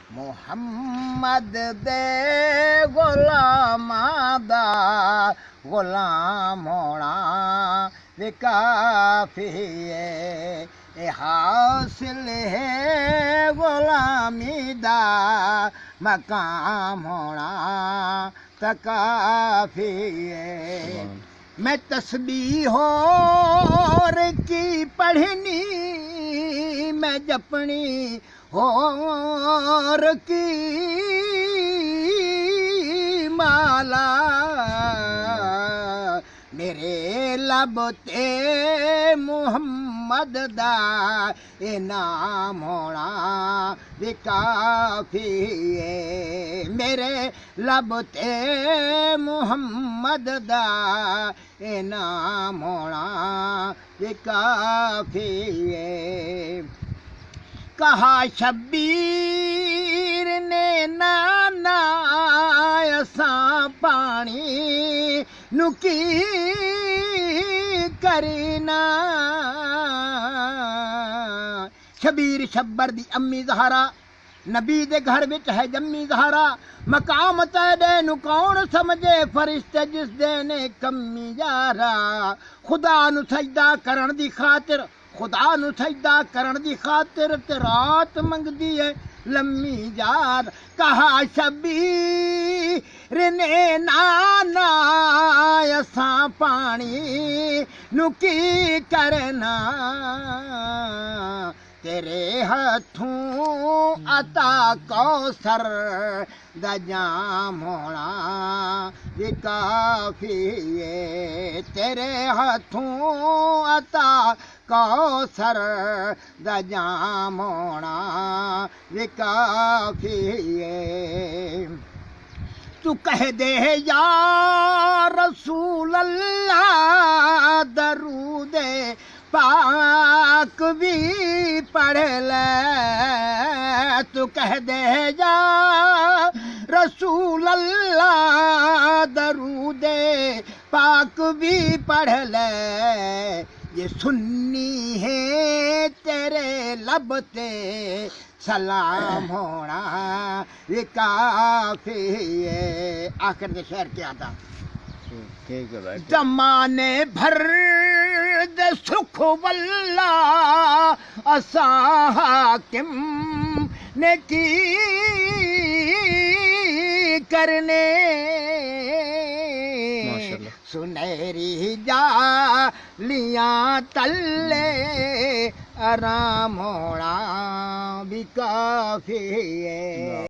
मुहम्मद दे गुलामां दा गुलाम होना भी काफी है। ए हासिल है गुलामी दा मकाम होना तो काफी है। मैं तस्बीह और की पढ़नी, मैं जपनी और की माला, मेरे लब ते मुहम्मद दा इनाम होना भी काफी है। मेरे लब ते मुहम्मद दा इनाम होना भी काफी है। कहा शब्बीर ने नाना असां पानी नुकी करना। शबीर शब्बर दी अम्मी ज़हरा नबी दे घर विच है जम्मी ज़हरा। मकाम तैदे नु कौन समझे फरिश्ते जिस दे ने कमी यारा। खुदा नु सजदा करन दी खातिर, खुदा नु सजदा करन दी खातिर ते रात मंगदी है लम्मी यार। कहा शबीर ने नाना असां पानी नु की करना। तेरे हथों अता कौसर दा जाम होना भी काफी है। तेरे हथों अता कौसर दा जाम होना भी काफी है। तू कह दे या रसूल अल्लाह दरूदे पाक भी पढ़ ले। तू कह दे या रसूल अल्लाह दरूदे पाक भी पढ़ ले। ये सुन्नी है तेरे लब ते सलाम होना ये काफी है। आखिर के शेर क्या था? जमाने भर दे सुख वल्ला असा हाकिम ने की करने। सुनहरी जालियां तल्ले आराम होना भी काफी है।